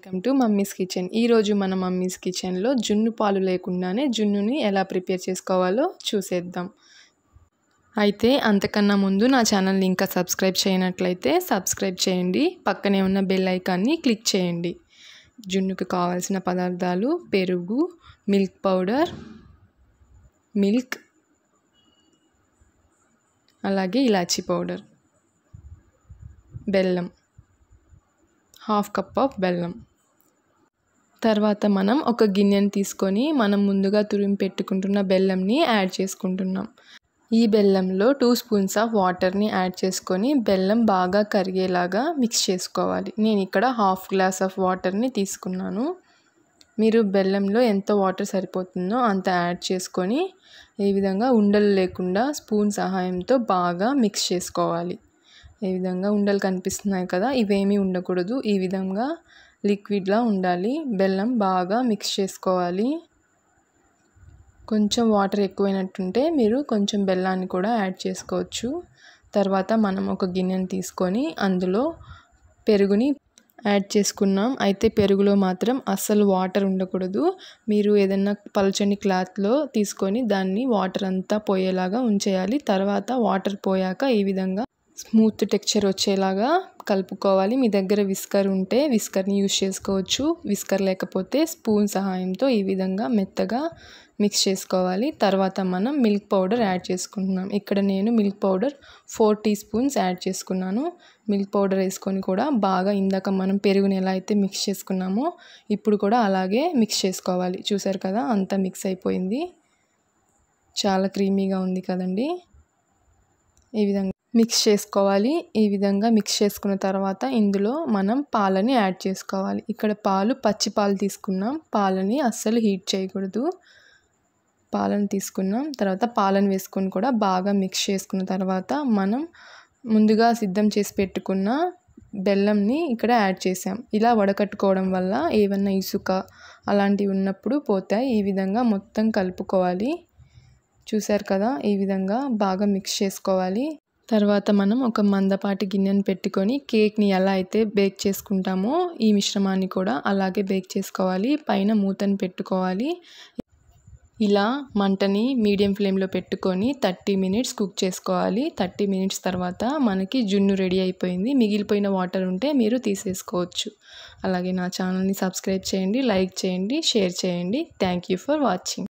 Welcome to mummies kitchen. ఈరోజు మన mummies కిచెన్లో జున్ను పాలు లేకుండానే జున్నుని ఎలా ప్రిపేర్ చేసుకోవాలో చూసేద్దాం. అయితే అంతకన్నా ముందు నా ఛానల్ని ఇంకా సబ్స్క్రైబ్ చేయనట్లయితే సబ్స్క్రైబ్ చేయండి, పక్కనే ఉన్న బెల్ ఐకాన్ని క్లిక్ చేయండి. జున్నుకు కావాల్సిన పదార్థాలు: పెరుగు, మిల్క్ పౌడర్, మిల్క్, అలాగే ఇలాచీ పౌడర్, బెల్లం, హాఫ్ కప్ ఆఫ్ బెల్లం. తర్వాత మనం ఒక గిన్నెని తీసుకొని మనం ముందుగా తురిమి పెట్టుకుంటున్న బెల్లంని యాడ్ చేసుకుంటున్నాం. ఈ బెల్లంలో 2 స్పూన్స్ ఆఫ్ వాటర్ని యాడ్ చేసుకొని బెల్లం బాగా కరిగేలాగా మిక్స్ చేసుకోవాలి. నేను ఇక్కడ హాఫ్ గ్లాస్ ఆఫ్ వాటర్ని తీసుకున్నాను. మీరు బెల్లంలో ఎంత వాటర్ సరిపోతుందో అంత యాడ్ చేసుకొని ఈ విధంగా ఉండలు లేకుండా స్పూన్ సహాయంతో బాగా మిక్స్ చేసుకోవాలి. ఈ విధంగా ఉండలు కనిపిస్తున్నాయి కదా, ఇవేమీ ఉండకూడదు. ఈ విధంగా లిక్విడ్లా ఉండాలి. బెల్లం బాగా మిక్స్ చేసుకోవాలి. కొంచెం వాటర్ ఎక్కువైనట్టుంటే మీరు కొంచెం బెల్లాన్ని కూడా యాడ్ చేసుకోవచ్చు. తర్వాత మనం ఒక గిన్నెని తీసుకొని అందులో పెరుగుని యాడ్ చేసుకున్నాం. అయితే పెరుగులో మాత్రం అస్సలు వాటర్ ఉండకూడదు. మీరు ఏదైనా పలుచని క్లాత్లో తీసుకొని దాన్ని వాటర్ అంతా పోయేలాగా ఉంచేయాలి. తర్వాత వాటర్ పోయాక ఈ విధంగా స్మూత్ టెక్స్చర్ వచ్చేలాగా కలుపుకోవాలి. మీ దగ్గర విస్కర్ ఉంటే విస్కర్ని యూజ్ చేసుకోవచ్చు. విస్కర్ లేకపోతే స్పూన్ సహాయంతో ఈ విధంగా మెత్తగా మిక్స్ చేసుకోవాలి. తర్వాత మనం మిల్క్ పౌడర్ యాడ్ చేసుకుంటున్నాం. ఇక్కడ నేను milk powder 4 teaspoons add చేసుకున్నాను. మిల్క్ పౌడర్ వేసుకొని కూడా బాగా ఇందాక మనం పెరుగుని ఎలా అయితే మిక్స్ చేసుకున్నామో ఇప్పుడు కూడా అలాగే మిక్స్ చేసుకోవాలి. చూసారు కదా, అంతా మిక్స్ అయిపోయింది. చాలా క్రీమీగా ఉంది కదండి. ఈ విధంగా మిక్స్ చేసుకోవాలి. ఈ విధంగా మిక్స్ చేసుకున్న తర్వాత ఇందులో మనం పాలని యాడ్ చేసుకోవాలి. ఇక్కడ పచ్చి పాలు తీసుకున్నాం. పాలని అస్సలు హీట్ చేయకూడదు. పాలను తీసుకున్నాం. తర్వాత పాలను వేసుకొని కూడా బాగా మిక్స్ చేసుకున్న తర్వాత మనం ముందుగా సిద్ధం చేసి పెట్టుకున్న బెల్లంని ఇక్కడ యాడ్ చేసాం. ఇలా వడకట్టుకోవడం వల్ల ఏమన్నా ఇసుక అలాంటివి ఉన్నప్పుడు పోతాయి. ఈ విధంగా మొత్తం కలుపుకోవాలి. చూసారు కదా, ఈ విధంగా బాగా మిక్స్ చేసుకోవాలి. తర్వాత మనం ఒక మందపాటి గిన్నెను పెట్టుకొని కేక్ని ఎలా అయితే బేక్ చేసుకుంటామో ఈ మిశ్రమాన్ని కూడా అలాగే బేక్ చేసుకోవాలి. పైన మూతను పెట్టుకోవాలి. ఇలా మంటని మీడియం ఫ్లేమ్లో పెట్టుకొని 30 మినిట్స్ కుక్ చేసుకోవాలి. 30 మినిట్స్ తర్వాత మనకి జున్ను రెడీ అయిపోయింది. మిగిలిపోయిన వాటర్ ఉంటే మీరు తీసేసుకోవచ్చు. అలాగే నా ఛానల్ని సబ్స్క్రైబ్ చేయండి, లైక్ చేయండి, షేర్ చేయండి. Thank you for watching.